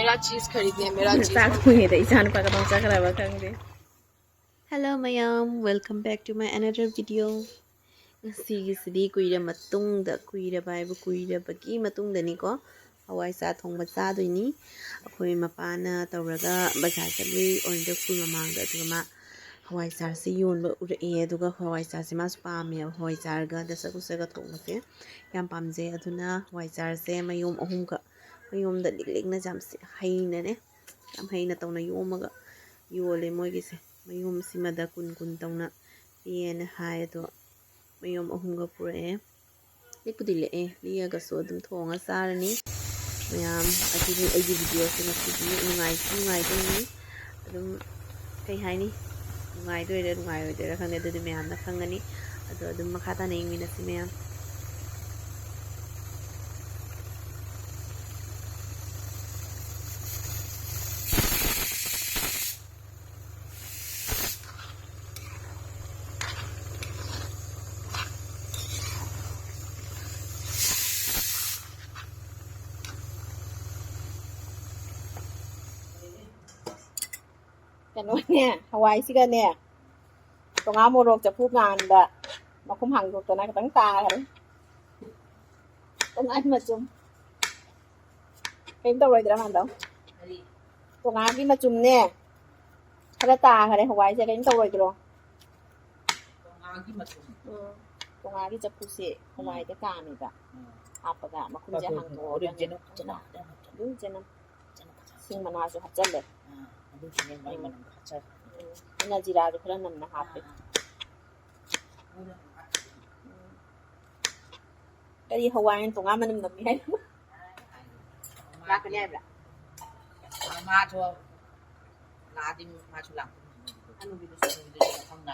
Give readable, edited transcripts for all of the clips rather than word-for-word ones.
मेरा चीज खरीदने मेरा चीज Hello mayam, welcome back to my another video. Ngasigisidi kuira matungda kuira baibu kuira bagi matungdani ko hawai sa thongba chadoini akhoi mapana tawraga bazar chalui order full mamangda aduma hawai sar se yonba urae aduga hawai sar se mas pame hawai sar ga dasa kusaga thongse yam pamje aduna hawai sar se mayom ahum ka mayom da liklikna jamse haina ne yam haina tawna yomaga yole moigise mayom simada kun kun tawna piena hai do mayom ahumga purae likpudi le liaga so dum thonga sarani mayam adini aigi video se ngasidi nungai doni adum kai haini nungai doira khane adu mayam na khangani adu adum makhata nei mina si mayamเนี่ยฮาวายสิกันเนี่ยตรงอาโมโรจะพูดงานบะมาคุ้มหังตัวนั้นกับตั้งตาเลยตรงอันมาจุ่มเป็นตัวอะไรจะมันต้องตรงอาที่มาจุ่มเนี่ยพระตาค่ะเลยฮาวายจะเป็นตัวอะไรจะลงตรงอาที่จะพูดเสียฮาวายจะการนี่จ้ะอาปะกะมาคุ้มจะหังตัวเรื่องเจนะซึ่งมันน่าจะหัดจังเลยina jira da kula nan na hafi dari hawain to ngama nim mi hay la ka ne bla ma cho la dim ma chu lang anu bi so bi de khang na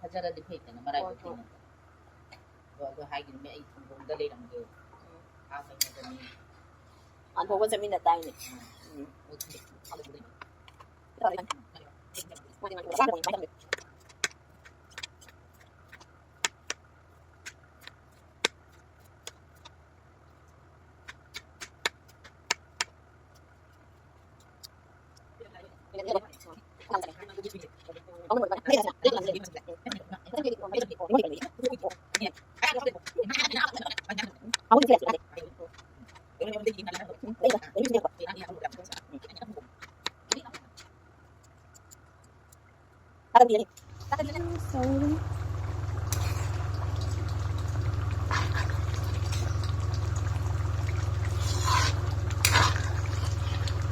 hajara de phek na marai ko go hai gin me ai thong da le dang ge a fa ni ni an to koจะมีแต่ตายนี่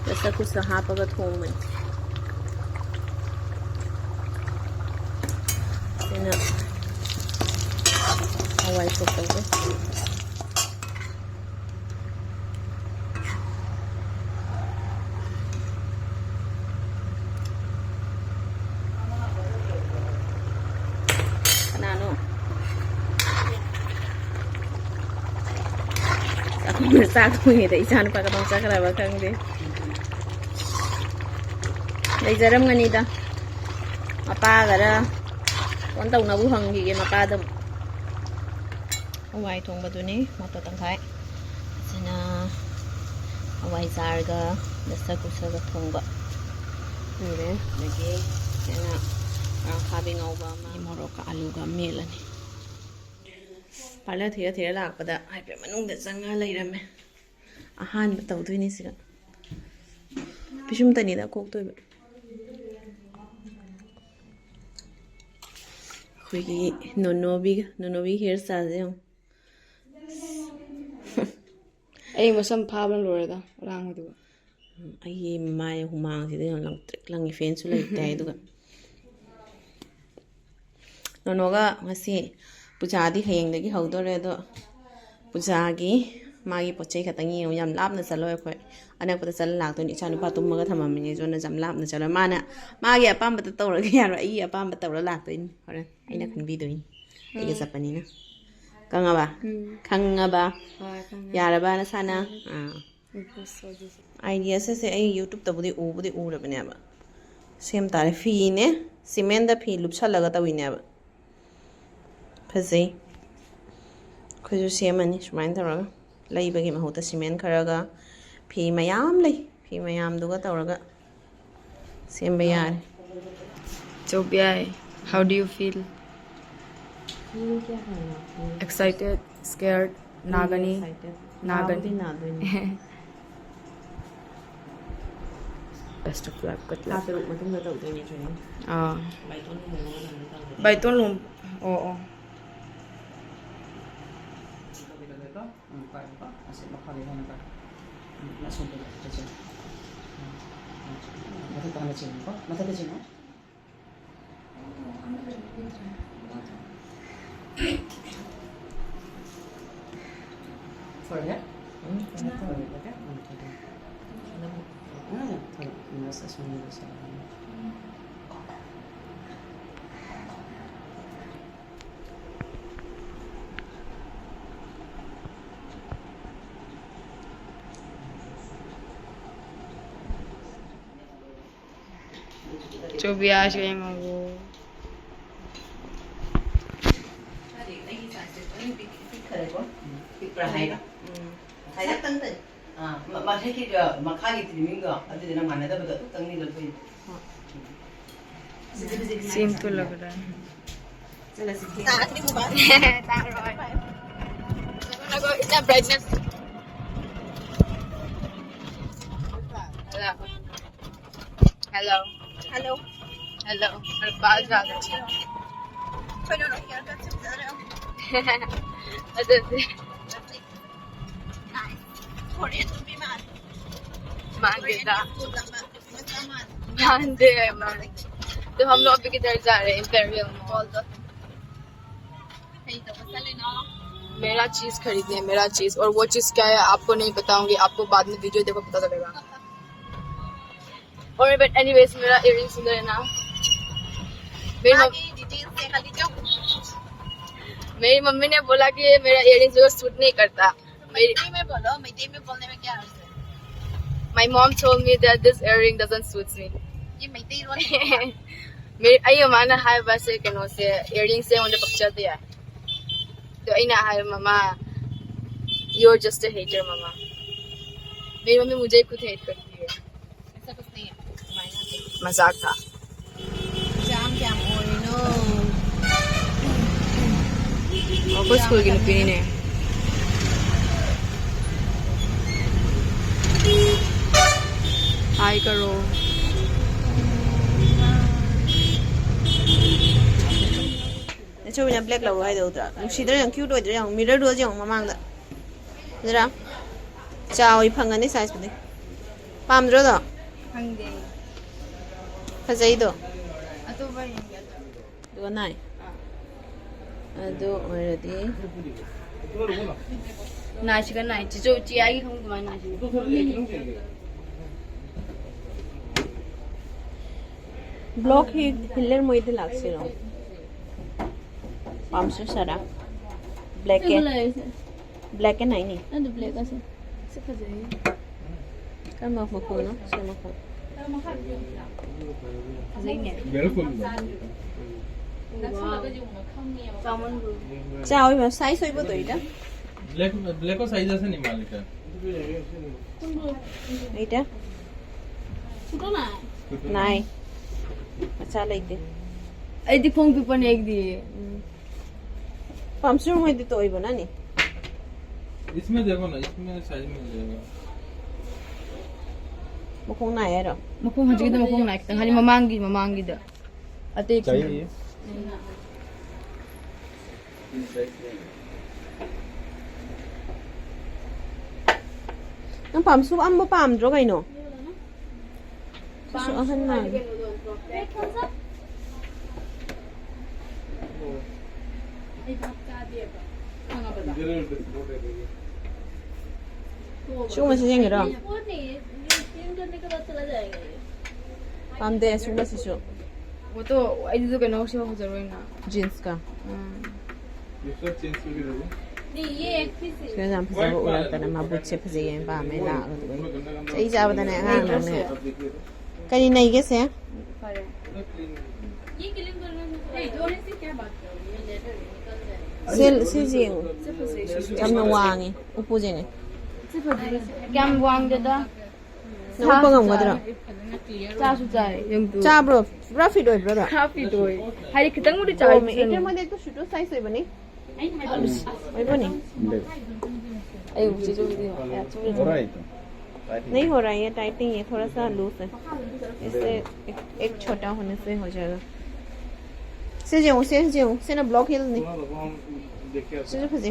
dasa kusa hapaga thongman sina hawai ko tawo sa ko ni dai chan pa ka bang sa kara ba khang de dai jaram ngani da apa gara kon tau na bu hang gi mapa dam hawai thong ba du ni mato tang khai sina hawai zar ga dasa kusa ga thong ba ni lagi sina khabi ngau ba ma morok ka alu ga melani pala thira thira lakpada haipe manung da changa leirame ahan ba tawdui siga pishum tani da kok toy khoigi nonobi hair style je ai masam phablan loreda rang du ai mai humang si de lang trick lang fan su lai tai du nonoga ngasi puja di hayeng dagi hawdore do puja gi magi pochei khatang yi yam lapna chalo khoi anak pata chal lak to ni chanu pa tumma ga thamam ni jona jam lapna chalo mana magi apam bata tawra ga yaro ai apam bata tawra lak to ni horan aina khan bi do ni iga sapani na khanga ba yara ba na sana idea se ai youtube ta budi u rabane ba sem tare fi ne cement da fi lupsa laga tawine ba fazei khoju semani sumain taraga laibagi mahuta cement kharaga ꯐꯤ ꯃꯌꯥꯝ ꯂꯩ ꯐꯤ ꯃꯌꯥꯝꯗꯨꯒ ꯇꯧꯔꯒ ꯁꯦꯝꯕ ꯌꯥꯔꯦ Chobia, how do you feel? Excited, scared, Nagani, Nagani. Best of luck. Good luck. Baiton lum. Oh. Chobia showing go. Seem to लग रहा है. इतना brightness. Hello. Hello Hello. और बाल ज्यादा अच्छे. चलो ना यार कर सकते हैं अरे थोड़े तुम भी मान देता. ध्यान दे मान. तो हम लोग अभी किधर जा रहे हैं इंपेरियल मॉल. मेरा चीज खरीदने है मेरा चीज और वो चीज क्या है आपको नहीं बताऊंगी आपको बाद में वीडियो देखो पता चलेगा. और बट एनीवेज मेरा इयररिंग सुंदर है ना. मेरी मम्मी ने बोला कि मेरा इयररिंग्स को सूट नहीं करता. मैथी में बोलो मैथी में बोलने में क्या अर्थ है My mom told me that this earring doesn't suit me. ये मैथी रोल मेरी आई माना हाय बस कनो से इयररिंग से मुझे पकड़ते हैं. तो आई ना हाय मम्मा you're just a hater मम्मा. मेरी मम्मी मुझे खुद हेट करती है. ऐसा कुछ नहीं है मजाक था. जाम जाम और no Ako school ginupinin eh. Hi karo. Chobina black lau hai do tra. Nusidra yang cute oi yang mirror do jang mamang da. Jara. Chao I phangani size pudi. Pamdro do. Hangde. Fazai do. Ato ba yung Do nai. Ado already. Nashi ka nai. Chicho chiai kung kumain nashi. Block hi hiller moide lagse no. Pamsu sara. Black and nai. Ano black kasi? Sa kazay. Kan mafoko no. Sa mafoko. Kazay niya. Salmon roll. Chao I size hoibo to ita. Black को size আছে নি মালিকা Ita. Suka na. Nai. Acha laite. Ay di kong pipan egg di. Pamsu moide to hoibo na ni. इसमें देखो ना इसमें size मिल जाएगा Mukong nai ero. Makong hajig da makong naik. Tanghali mamanggi da. Ate चाहिए Ang pamsu ambo pamdro kaino. Susu ahan na. Sumo si jengero. Pamde sumo si su. वो तो आई तो कहना उसे हो जरूर ना. Jeans ka. इसको चेंज करके दो Kaya jam pasa ura ta na mabutse pasa yen pa me la ga tu. Sai ja bada na ngang nang ne. Kani nai ge se? ये क्लीन करना है. धोने से क्या बात कर रही है लेटर निकल जाए. Sil si jing. Jam na wangi. Upo jene. Cam Wang did that. Nang upang ang gadra. Cha su cha yung tu. Cha bro, rafi doi bro. Happy toy. Hari kitang mo di cha. Oh, me iter mo dito shoot size hoy bani. Hoy bani. Ay, मुझे जो भी हो रहा है तो नहीं हो रहा है, ये टाइटिंग है, थोड़ा सा लूज है, इससे एक छोटा होने से हो जाएगा. से ना ब्लॉक हिल नहीं से जो फंसे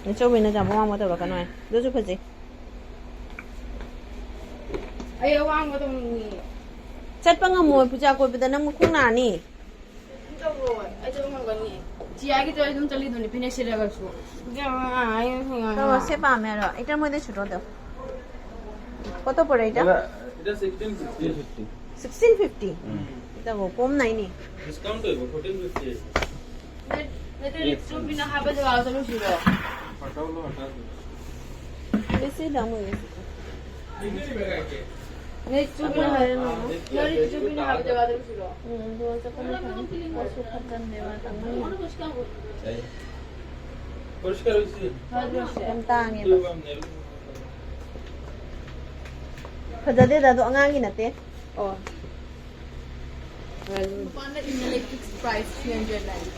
ने चो बिना जा बुआ मत बका नय दो जो फंसे ay wang mo tong ni. चट पंगा मोय पूजा कोई बदा नंग खुंग ना नी Ay jo mo gani. Ji ay ki to dum chali doni finish ra ga su. Ya ay hinga. तो से पा मेरा इटर मधे छुटो दो কত পড়ে এটা এটা 1650 1650 এটা কম নাই নি ডিসকাউন্ট হইব 1450 Ne te su bina ha ba ja sa lu su ro. হটাওলো হটা বেশি দাম হয়ে Ne su bina ha no. Ne su bina ha ba ja sa lu su ro. दो से कम पशु खतन देवा तंग পরিষ্কার হইছে कम तांगे লোগাম নেল फजदे दा तो अंगांगी नते Oh. Well, found it in electric price 300 like.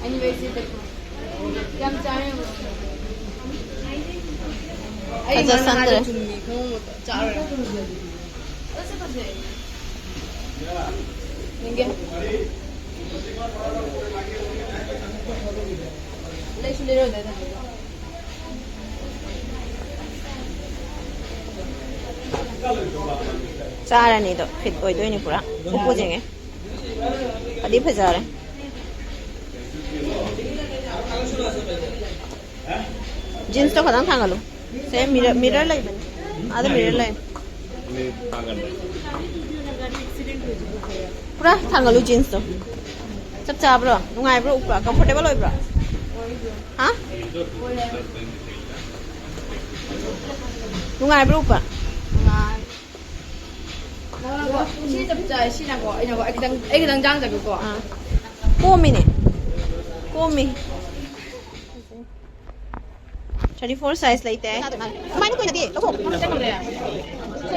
Anyway, see the Yam chai. Ay, Acha Sandra. Char. What's it say? Ninge. Let's little that. चारा नहीं तो फिट कोई तो नहीं पूरा ऊपर जाएंगे अभी फजा रहे जींस तो खत्म था गलो से मिरर लाइट बन आधे मिरर लाइट पूरा था गलो जींस तो सब चाप रो नुंगाई ब्रो ऊपर कंफर्टेबल होई ब्रो हाँ नुंगाई ब्रो ऊपर She tập chạy she nào gọi anh đang giang rồi cô. 꼬미네 꼬미 34 size लेते हैं माइने कोई नहीं लो Chắc không đấy à?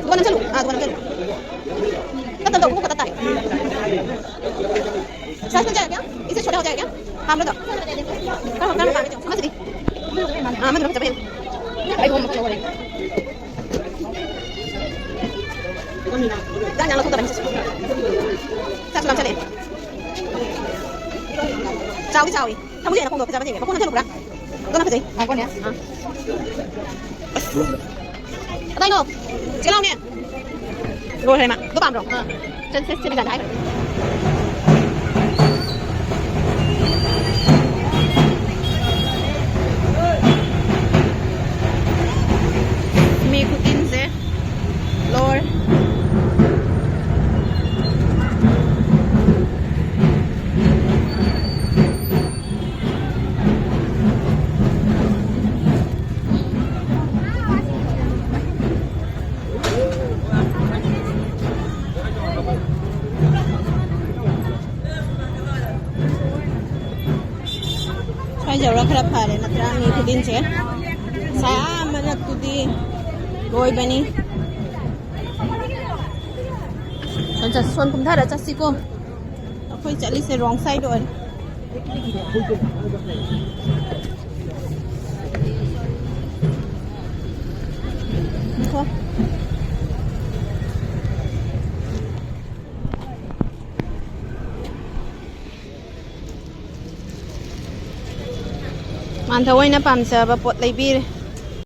दुकान चलो दुकान चलो कब तक वो कब तक साइज में जाएगा क्या इसे छोटा हो जाएगा क्या हाँ लो तो कर मत दी हाँ मत चल Ay không mặc cho này. jangan langsung terus saya sudah cari cawi kamu jangan ngomong kerja apa nanti lu berang kau apa sih Apa nih? apa itu jelau nih gue terima gue paham dong saya ganti aja ikutin sih lower jauh kerap hari nanti ngikutin sih saya amat tuh di boy bani son kum thara chasi ko akhoi chali se wrong side or ko man thawai na pamsa ba pot lai bir